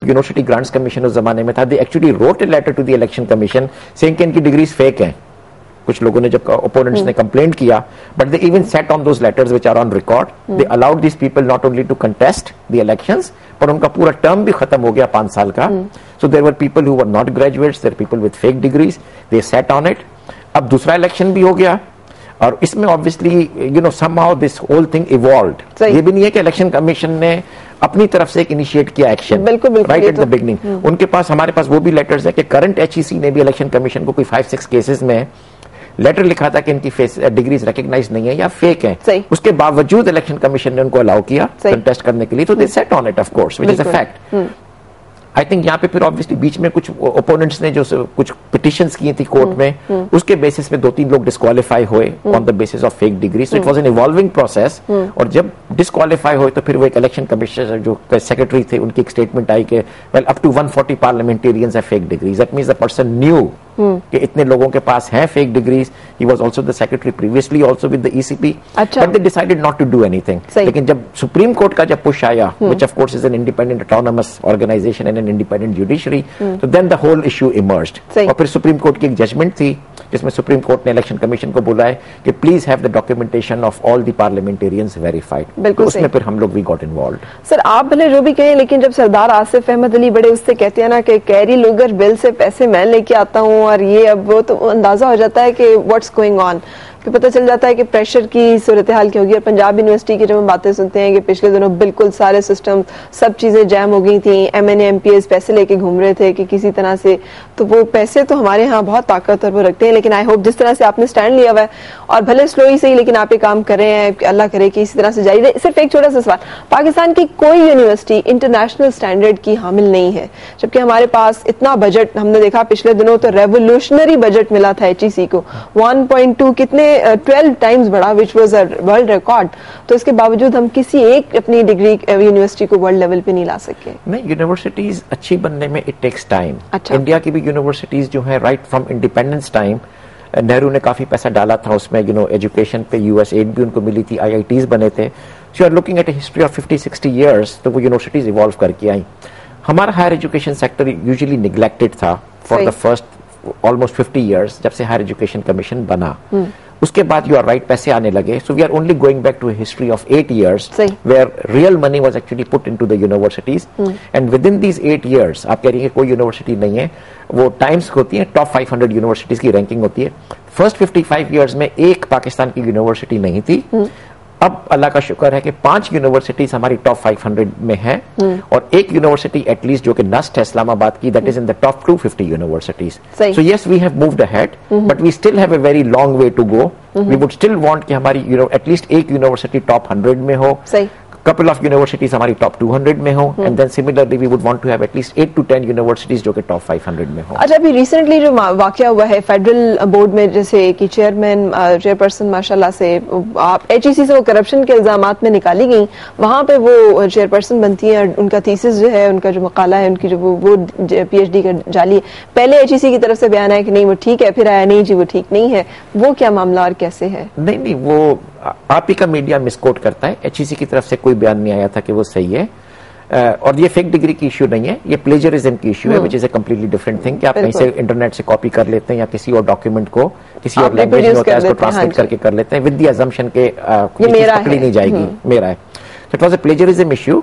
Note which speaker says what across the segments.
Speaker 1: University grants commission اس زمانے میں تھا, they actually wrote a letter to the election commission saying کہ ان کی ڈگریز فیک ہیں. کچھ لوگوں نے جب اپوننٹس نے کمپلینٹ کیا, but they even sat on those letters which are on record. They allowed these people not only to contest the elections, پر ان کا پورا ٹرم بھی ختم ہو گیا 5 سال کا. So there were people who were not graduates, there were people with fake degrees, they sat on it. اب دوسرا election بھی ہو گیا, اور اس میں obviously somehow this whole thing evolved. یہ بھی نہیں ہے کہ الیکشن کمیشن نے اپنی طرف سے ایک انیشیٹ کیا action right at the beginning. ان کے پاس, ہمارے پاس وہ بھی لیٹرز ہیں کہ کرنٹ HEC نے بھی الیکشن کمیشن کو کوئی 5-6 کیسز میں لیٹر لکھا تھا کہ ان کی ڈگریز ریکگنائز نہیں ہے یا فیک ہیں. اس کے باوجود الیکشن کمیشن نے ان کو الاؤ کیا کنٹیسٹ کرنے کے لیے. تو they sat on it of course which is a fact. I think یہاں پہ پھر obviously بیچ میں کچھ اوپوننٹس نے جو کچھ پٹیشنز کی تھی کورٹ میں, اس کے بیسس پہ 2-3 لوگ ڈسکوالیفائی ہوئے on the basis of fake degree. So it was an evolving process. اور جب ڈسکوالیفائی ہوئے تو پھر وہ ایک الیکشن کمیشنر جو سیکرٹری تھے, ان کی ایک اسٹیٹمنٹ آئی کہ well up to 140 parliamentarians have fake degrees. That means the person knew کہ اتنے لوگوں کے پاس ہیں fake degrees. He was also the secretary previously also with the ECP, but they decided not to do اینی تھنگ. لیکن جب سپریم کورٹ کا جب پش آیا, which of course is an independent autonomous organization and an independent judiciary, so then the whole issue emerged. اور پھر supreme court کی ایک ججمنٹ تھی جس میں سپریم کورٹ نے الیکشن کمیشن کو بولا ہے کہ please have the documentation of all the parliamentarians verified. اس میں پھر ہم لوگ بھی گاٹ انوالوڈ. سر
Speaker 2: آپ بھلے جو بھی کہیں, لیکن جب سردار آصف احمد علی بڑے اس سے کہتے ہیں نا کہ کیری لوگر بل سے پیسے میں لے کے آتا ہوں اور یہ اب وہ, تو اندازہ ہو جاتا ہے کہ واٹس گوئنگ آن. پھر پتہ چل جاتا ہے کہ پریشر کی صورتحال کیا ہوگی. اور پنجاب یونیورسٹی کی جب ہم باتیں سنتے ہیں کہ پچھلے دنوں بالکل سارے سسٹم سب چیزیں جیم ہو گئی تھیں, MNA MPs پیسے لے کے گھوم رہے تھے کہ کسی طرح سے, تو وہ پیسے تو ہمارے ہاں بہت طاقت اور وہ رکھتے ہیں. لیکن آئی ہوپ جس طرح سے آپ نے اسٹینڈ لیا ہوا ہے, اور بھلے سلو ہی صحیح, لیکن آپ یہ کام کر رہے ہیں, اللہ کرے کہ اسی طرح سے جاری رہے. صرف ایک چھوٹا سا سوال, پاکستان کی کوئی یونیورسٹی انٹرنیشنل اسٹینڈرڈ کی حامل نہیں ہے, جبکہ ہمارے پاس اتنا بجٹ, ہم نے دیکھا پچھلے دنوں تو ریولیوشنری بجٹ ملا تھا HEC کو 1.2 کتنے 12 ٹائمز بڑا, which was a world record. تو اس کے باوجود ہم کسی ایک اپنی ڈگری یونیورسٹی کو ورلڈ لیول پہ نہیں لا سکے.
Speaker 1: نہیں, یونیورسٹیز اچھی بننے میں اٹ ٹیکس ٹائم. انڈیا کی بھی یونیورسٹیز جو ہیں right from independence time, Nehru نے کافی پیسہ ڈالا تھا اس میں, ایجوکیشن پہ US ایڈ بھی ان کو ملی تھی, IITs بنے تھے. So you are looking at a history of 50-60 years, تو وہ یونیورسٹیز ایوالو کر کے آئیں. ہمارا higher education sector usually neglected تھا for the first almost 50 years, جب سے ہائر ایجوکیشن کمیشن بنا. اس کے بعد یو آر رائٹ پیسے آنے لگے. So we are only going back to a history of 8 years where real money was actually put into the universities. And with in these 8 years آپ کہہ رہی ہیں کوئی یونیورسٹی نہیں ہے, وہ ٹائمس ہوتی ہیں ٹاپ 500 یونیورسٹیز کی رینکنگ ہوتی ہے. فرسٹ 55 years میں ایک پاکستان کی یونیورسٹی نہیں تھی. اب اللہ کا شکر ہے کہ 5 یونیورسٹیز ہماری ٹاپ 500 میں ہیں, اور ایک یونیورسٹی ایٹ لیسٹ جو کہ نسٹ ہے اسلام آباد کی, that is in the top 250 universities. So yes we have moved ahead, but we still have a very long way to go. We would still want کہ ہماری ایٹ لیسٹ ایک university top 100 میں ہو, couple of universities ہماری top 200 میں ہوں, and then similarly we would want to have at least 8 to 10 universities جو کہ ٹاپ 500 میں ہوں.
Speaker 2: اچھا, ابھی ریسنٹلی جو واقعہ ہوا ہے فیڈرل بورڈ میں, جیسے کہ چیئرپرسن ماشاءاللہ سے HEC سے وہ کرپشن کے الزامات میں نکالی گئی, وہاں پہ وہ چیئرپرسن بنتی ہیں, ان کا تھیسس جو ہے, ان کا جو مقالہ ہے, ان کی جو وہ PhD کا جعلی ہے. پہلے HEC کی طرف سے بیان ہے کہ نہیں وہ ٹھیک ہے, پھر آیا نہیں جی وہ ٹھیک نہیں ہے. وہ کیا معاملہ اور کیسے ہے؟
Speaker 1: نہیں, وہ آپ ہی کا میڈیا مس کوٹ کرتا ہے. HEC کی طرف سے کوئی بیان نہیں آیا تھا کہ وہ صحیح ہے. اور یہ فیک ڈگری کی ایشو نہیں ہے, یہ پلیجرزم کی ایشو ہے, وچ is a completely different thing, کہ آپ کہیں سے انٹرنیٹ سے کاپی کر لیتے ہیں یا کسی اور ڈاکیومنٹ کو کسی اور لینگویج میں ہوتا ہے اس کو ٹرانسلیٹ کر کے کر لیتے ہیں ود دی ازمپشن کہ پکڑی نہیں جائے گی, میرا ہے. It was a plagiarism issue.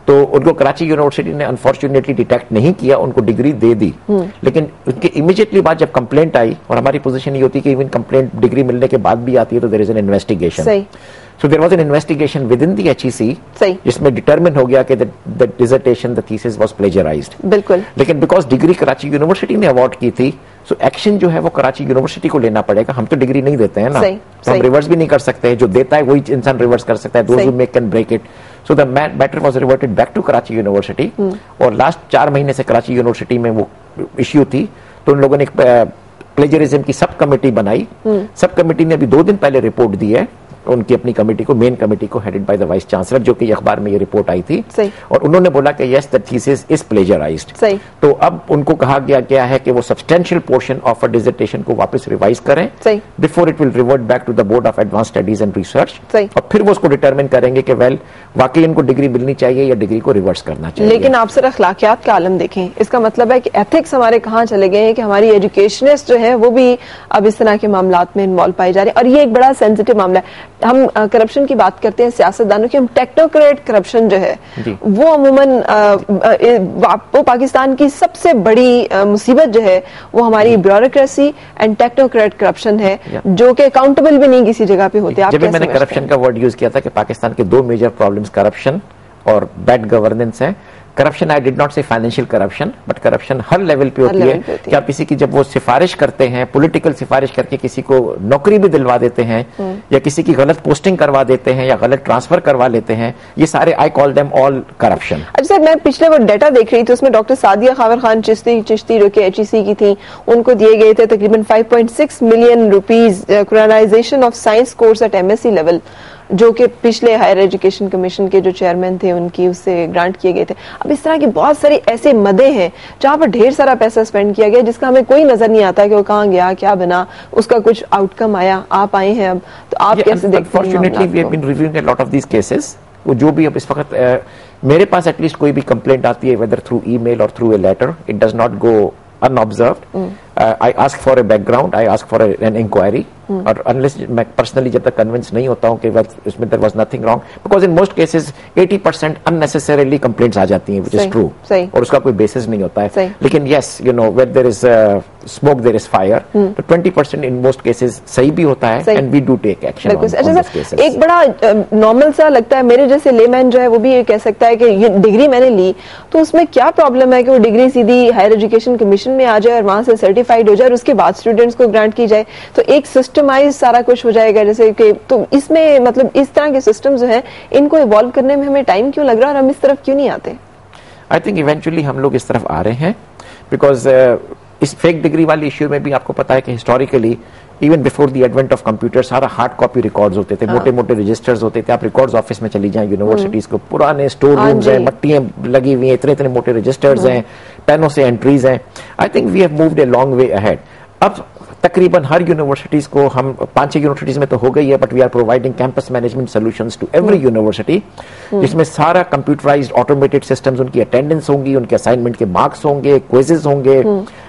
Speaker 1: تو ان کو کراچی یونیورسٹی نے انفارچونیٹلی ڈیٹیکٹ نہیں کیا, ان کو ڈگری دے دی. لیکن ان کے امیڈیٹلی بعد جب کمپلینٹ آئی, اور ہماری پوزیشن یہ ہوتی ہے کہ ایون کمپلینٹ ڈگری ملنے کے بعد بھی آتی ہے تو there is an investigation. So there was an investigation within the HEC جس میں determine ہو گیا کہ the dissertation, the thesis was plagiarized.
Speaker 2: بالکل.
Speaker 1: لیکن because ڈگری کراچی یونیورسٹی نے award کی تھی, so ایکشن جو ہے وہ کراچی یونیورسٹی کو لینا پڑے گا. ہم تو ڈگری نہیں دیتے ہیں نا, ہم ریورس بھی نہیں کر سکتے. جو دیتا ہے وہی انسان ریورس کر سکتا ہے. those who make can break it. So the matter was reverted back to Karachi university. اور لاسٹ 4 مہینے سے کراچی یونیورسٹی میں وہ ایشو تھی, تو ان لوگوں نے پلیجرزم کی سب کمیٹی بنائی. سب کمیٹی نے ابھی 2 دن پہلے رپورٹ دی ہے ان کی اپنی کمیٹی کو, مین کمیٹی کو headed by the vice chancellor, جو کہ اخبار میں یہ رپورٹ آئی تھی, اور انہوں نے بولا کہ yes the thesis is plagiarized. تو اب ان کو کہا گیا ہے کہ وہ substantial portion of a dissertation کو واپس ریوائز کریں before it will revert back to the board of advanced studies and research, اور پھر وہ اس کو ڈیٹرمن کریں گے کہ ویل واقعی ان کو ڈگری ملنی چاہیے یا ڈگری کو ریورس کرنا چاہیے.
Speaker 2: لیکن آپ سر اخلاقیات کا عالم دیکھیں, اس کا مطلب ہے کہ ایتھکس ہمارے کہاں چلے گئے ہیں کہ ہماری ایجوکیشنسٹ جو ہے وہ بھی اب اس طرح کے معاملات میں انوالو پائے جا رہے ہیں, اور یہ ایک بڑا سینسٹیو معاملہ ہے. ہم کرپشن کی بات کرتے ہیں سیاستدانوں کی, ہم ٹیکنوکریٹ کرپشن جو ہے وہ عموماً وہ پاکستان کی سب سے بڑی مصیبت جو ہے وہ ہماری بیوروکریسی اینڈ ٹیکنوکریٹ کرپشن ہے, جو کہ اکاؤنٹیبل بھی نہیں کسی جگہ پہ ہوتے.
Speaker 1: جب میں نے کرپشن کا ورڈ یوز کیا تھا کہ پاکستان کے 2 میجر پرابلمز کرپشن اور بیڈ گورننس ہے. کرپشن آئی ڈڈ ناٹ سے financial corruption, but corruption Hare level پہ ہوتی ہے کہ آپ کسی کی جب وہ سفارش کرتے ہیں, پولیٹیکل سفارش کر کے کسی کو نوکری بھی دلوا دیتے ہیں, یا کسی کی غلط پوسٹنگ کروا دیتے ہیں, یا غلط ٹرانسفر کروا لیتے ہیں, یہ سارے آئی کال دیم آل کرپشن.
Speaker 2: اچھا سر, میں پچھلے وہ ڈیٹا دیکھ رہی تھی, اس میں ڈاکٹر سعدیہ خاور خان چشتی جو کہ HEC کی تھی, ان کو دیے گئے تھے تقریباً 5.6 ملین روپیز کورونائزیشن of science course at MSc level, جو کہ پچھلے ہائر ایجوکیشن کمیشن کے جو چیئرمین تھے ان کی اس سے گرانٹ کیے گئے تھے. اب اس طرح کی بہت ساری ایسے مدیں ہیں جہاں پر ڈھیر سارا پیسہ اسپینڈ کیا گیا, جس کا ہمیں کوئی نظر نہیں آتا کہ وہ کہاں گیا, کیا بنا, اس کا کچھ آؤٹ کم آیا. آپ آئے ہیں اب, تو آپ کیسے دیکھتے ہیں؟
Speaker 1: جو بھی اب اس وقت میرے پاس ایٹ لیسٹ کوئی بھی کمپلینٹ آتی ہے, ویدر تھرو ای میل اور through a letter, it does not go unobserved. I ask for a background, I ask for an inquiry, اور unless میں personally جب تک convince نہیں ہوتا ہوں کہ اس میں there was nothing wrong, because in most cases 80% unnecessarily complaints آ جاتی ہیں, which is true, اور اس کا کوئی basis نہیں ہوتا ہے. لیکن yes, you know, where there is smoke there is fire, تو 20% in most cases صحیح بھی ہوتا ہے, and we do take action on those cases.
Speaker 2: ایک بڑا نارمل سا لگتا ہے میرے جیسے لے مین جو ہے وہ بھی یہ کہہ سکتا ہے کہ یہ ڈگری میں نے لی, تو اس میں کیا پرابلم ہے کہ وہ ڈگری سیدھی ہائر ایجوکیشن کمیشن میں آ جائے اور وہاں سے سرٹیفائڈ ہو جائے, اور اس کے بعد اسٹوڈینٹس کو گرانٹ کی جائے, تو ایک سسٹمائز سارا کچھ ہو جائے گا. جیسے کہ تو اس میں مطلب اس طرح کے سسٹم جو ہیں ان کو ایوالو کرنے میں ہمیں ٹائم کیوں لگ رہا ہے, اور ہم اس طرف کیوں نہیں آتے؟
Speaker 1: آئی تھنک ایونچولی ہم لوگ اس طرف آ رہے ہیں, بیکاز اس فیک ڈگری والی ایشو میں بھی آپ کو پتا ہے کہ historically even before the advent of computer سارا ہارڈ کاپی ریکارڈز ہوتے تھے, موٹے موٹے رجسٹرز ہوتے تھے. آپ ریکارڈز آفس میں چلی جائیں یونیورسٹیز کو, پرانے اسٹور رومز ہیں, مٹیاں لگی ہوئی ہیں, اتنے موٹے رجسٹرز ہیں, پینوں سے انٹریز ہیں. I think we have moved a long way ahead. اب تقریباً ہر یونیورسٹیز کو, ہم 5-6 یونیورسٹیز میں تو ہو گئی ہے, but we are providing campus management solutions to every university, جس میں سارا کمپیوٹرائزڈ آٹومیٹڈ سسٹمز, ان کی اٹینڈنس ہوں گی, ان کے اسائنمنٹ کے مارکس ہوں گے, کوئزز ہوں گے,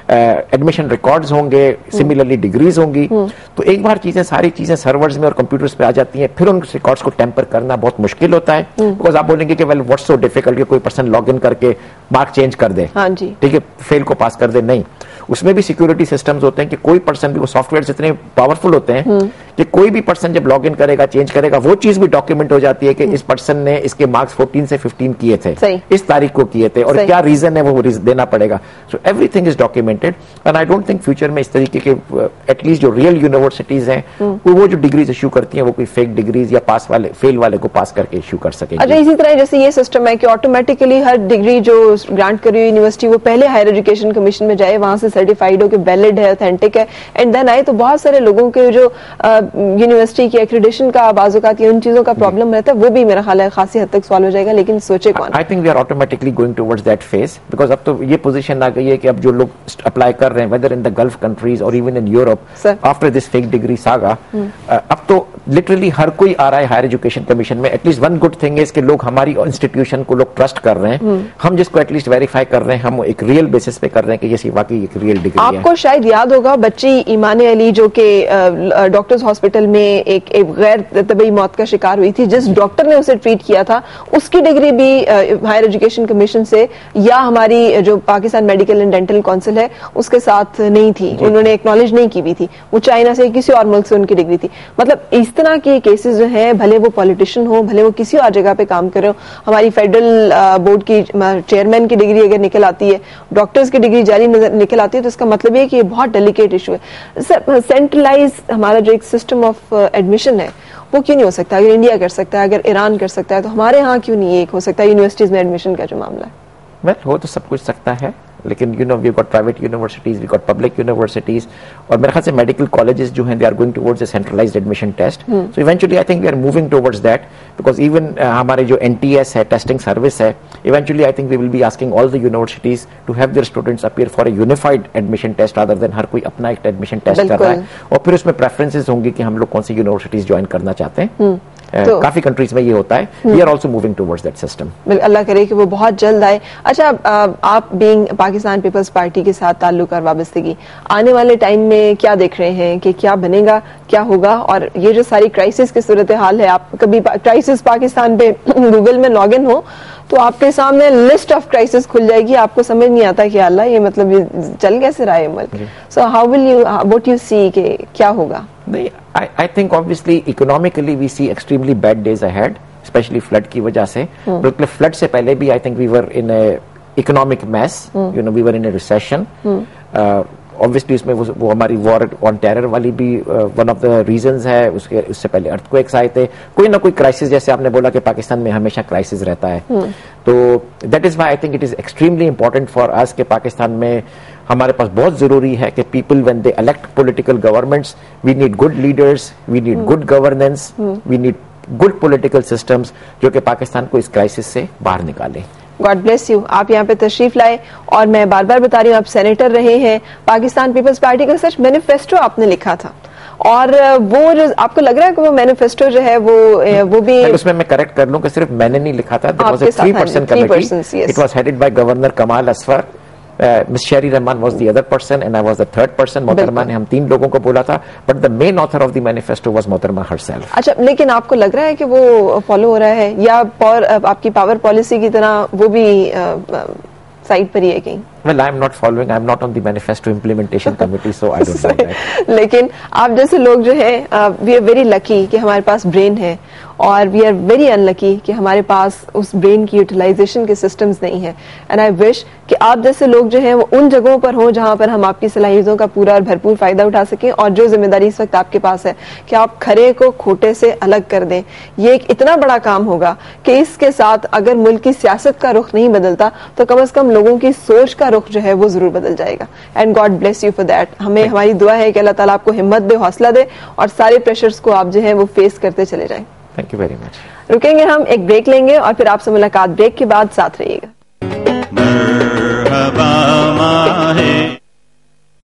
Speaker 1: ایڈمیشن ریکارڈز ہوں گے, سملرلی ڈگریز ہوں گی. تو ایک بار ساری چیزیں سرورز میں اور کمپیوٹرز پہ آ جاتی ہیں, پھر ان ریکارڈز کو ٹیمپر کرنا بہت مشکل ہوتا ہے, بیکاز آپ بولیں گے کہ ویل واٹس سو ڈیفیکلٹ کہ کوئی پرسن لاگ ان کر کے مارک چینج کر دے, ٹھیک ہے, فیل کو پاس کر دے. نہیں, اس میں بھی سیکورٹی سسٹمز ہوتے ہیں کہ کوئی پرسن بھی, وہ سافٹ ویئر اتنے پاورفل ہوتے ہیں کہ کوئی بھی پرسن جب لاگ ان کرے گا, چینج کرے گا, وہ چیز بھی ڈاکیومنٹ ہو جاتی ہے کہ اس پرسن نے اس کے مارکس 14 سے 15 کیے تھے, اس تاریخ کو کیے تھے, اور کیا ریزن ہے وہ دینا پڑے گا. So everything is documented, and I don't think future میں اس طریقے کے at least real universities ہیں وہ جو ڈگریز ایشو کرتی ہیں وہ کوئی فیک ڈگریز یا پاس والے فیل والے کو پاس کر کے ایشو کر سکیں.
Speaker 2: اچھا, اسی طرح جیسے یہ سسٹم ہے کہ آٹومیٹکلی ہر ڈگری جو گرانٹ کری ہوئی یونیورسٹی وہ پہلے ہائر ایجوکیشن کمیشن میں جائے, وہاں سے سرٹیفائڈ ہو کہ ویلڈ ہے, اوتھینٹک ہے, اینڈ دین آئے. تو بہت سارے لوگوں کے جو یونیورسٹی کی ایکریڈیشن کا بعض اوقات ان چیزوں کا پرابلم رہتا ہے, وہ بھی میرا خیال ہے خاصی حد تک سوالو ہو جائے گا. لیکن سوچے کون؟
Speaker 1: I think we are automatically going towards that phase, because اب تو یہ پوزیشن آ گئی ہے کہ اب جو لوگ اپلائی کر رہے ہیں whether in the Gulf countries اور even in Europe after this fake degree saga, اب تو لٹرلی ہر کوئی آ رہا ہے ہائر ایجوکیشن کمیشن میں. At least one good thing is کہ لوگ ہماری انسٹیٹیوشن کو لوگ ٹرسٹ کر رہے ہیں, ہم جس کو ایٹ لیسٹ ویریفائی کر رہے ہیں, ہم ایک ریئل بیسس پہ کر رہے ہیں کہ یہ واقعی ایک ریئل ڈگری ہے.
Speaker 2: آپ کو شاید یاد ہوگا بچی ایمان علی جو کہ ڈاکٹرز ہاسپٹل میں ایک غیر طبی موت کا شکار ہوئی تھی, جس ڈاکٹر نے اسے ٹریٹ کیا تھا اس کی ڈگری بھی ہائر ایجوکیشن کمیشن سے یا ہماری جو Pakistan medical and dental council ہے اس کے ساتھ نہیں تھی, انہوں نے ایکنالج نہیں کی بھی تھی, وہ چائنا سے کسی اور ملک سے ان کی ڈگری تھی. مطلب اس طرح کے کیسز جو ہیں, بھلے وہ پولیٹیشین ہو, بھلے وہ کسی اور جگہ پہ کام کرے ہو, ہماری فیڈرل بورڈ کی چیئرمین کی ڈگری اگر نکل آتی ہے, ڈاکٹرز کی ڈگری جاری نکل آتی ہے, تو اس کا مطلب یہ کہ یہ بہت ڈیلیکیٹ ایشو ہے. سینٹرلائز ہمارا جو ایک سسٹم آف ایڈمیشن ہے وہ کیوں نہیں ہو سکتا؟ اگر انڈیا کر سکتا ہے, اگر ایران کر سکتا ہے, تو ہمارے ہاں کیوں نہیں ایک ہو سکتا یونیورسٹیز میں ایڈمیشن کا جو معاملہ ہے؟
Speaker 1: ہو تو سب کچھ سکتا ہے, لیکن you know we got private universities, we got public universities, اور میرے خیال سے میڈیکل کالجز جو ہیں they are going towards a centralised admission test. So eventually I think we are moving towards that, because even ہمارے جو NTS ہے, testing service ہے, eventually I think we will be asking all the universities to have their students appear for a unified admission test rather دین ہر کوئی اپنا ایک admission test کر رہا ہے, اور پھر اس میں پریفرنسز ہوں گی کہ ہم لوگ کون سی یونیورسٹیز جوائن کرنا چاہتے ہیں. کافی کنٹریز میں یہ ہوتا ہے. We are also moving towards that system.
Speaker 2: اللہ کرے کہ وہ بہت جلد آئے. اچھا, آپ بینگ پاکستان پیپلز پارٹی کے ساتھ تعلق اور وابستگی, آنے والے ٹائم میں کیا دیکھ رہے ہیں کہ کیا بنے گا, کیا ہوگا؟ اور یہ جو ساری کرائسس کی صورتحال ہے, آپ کبھی کرائسس پاکستان پہ گوگل میں لاگ ان ہو تو آپ کے سامنے لسٹ آف کرائسس کھل جائے گی, آپ کو سمجھ نہیں آتا کہ اللہ یہ مطلب یہ چل کیسے رہا ہے ملک. So how will you what you see کہ کیا ہوگا؟
Speaker 1: I think obviously economically we see extremely bad days ahead, especially flood کی وجہ سے. بلکہ flood سے پہلے بھی I think we were in a economic mess, you know, we were in a recession. Obviously اس میں وہ ہماری war on terror والی بھی one of the reasons ہے. اس سے پہلے earthquakes آئے تھے. کوئی نہ کوئی crisis, جیسے آپ نے بولا کہ پاکستان میں ہمیشہ crisis رہتا ہے, تو that is why I think it is extremely important for us کہ پاکستان میں ہمارے پاس بہت ضروری ہے کہ people when they elect political governments, we need good leaders, we need good governance, we need good political systems جو کہ پاکستان کو اس کرائسس سے باہر نکالے.
Speaker 2: God bless you. آپ یہاں پہ تشریف لائے, اور میں بار بار بتا رہی ہوں آپ سینیٹر رہے ہیں. پاکستان پیپلز پارٹی کا سچ مینیفیسٹو آپ نے لکھا تھا, اور وہ جو آپ کو لگ رہا ہے کہ وہ مینیفیسٹو جو ہے وہ بھی
Speaker 1: اس میں کریکٹ کر لوں کہ صرف میں نے نہیں لکھا تھا. There was a 3% committee. It was headed by Governor Kamal Asfar. Miss Sherry Rahman was the other person and I was the third person. محترمہ نے ہم 3 لوگوں کو بولا تھا, but the main author of the manifesto was محترمہ herself.
Speaker 2: اچھا, لیکن آپ کو لگ رہا ہے کہ وہ فالو ہو رہا ہے, یا آپ کی پاور پالیسی کی طرح وہ بھی سائڈ پر ہی ہے کہیں؟
Speaker 1: Well, I'm not following. I'm not on the manifesto implementation committee, so I don't know that.
Speaker 2: لیکن آپ جیسے لوگ جو ہیں, we are very lucky کہ ہمارے پاس برین ہے, اور وی آر ویری ان لکی کہ ہمارے پاس اس برین کی یوٹیلائزیشن کے سسٹمز نہیں ہیں. اینڈ آئی وش کہ آپ جیسے لوگ جو ہیں وہ ان جگہوں پر ہوں جہاں پر ہم آپ کی صلاحیتوں کا پورا اور بھرپور فائدہ اٹھا سکیں, اور جو ذمہ داری اس وقت آپ کے پاس ہے کہ آپ کھرے کو کھوٹے سے الگ کر دیں. یہ ایک اتنا بڑا کام ہوگا کہ اس کے ساتھ اگر ملک کی سیاست کا رخ نہیں بدلتا تو کم از کم لوگوں کی سوچ کا رخ جو ہے وہ ضرور بدل جائے گا. And God bless you for that. ہمیں ہماری دعا ہے کہ اللہ تعالیٰ آپ کو ہمت دے, حوصلہ دے, اور سارے پریشرز کو آپ جو ہیں وہ فیس کرتے چلے جائیں.
Speaker 1: Thank you very much.
Speaker 2: رکیں گے ہم, ایک بریک لیں گے, اور پھر آپ سے ملاقات بریک کے بعد. ساتھ رہیے گا.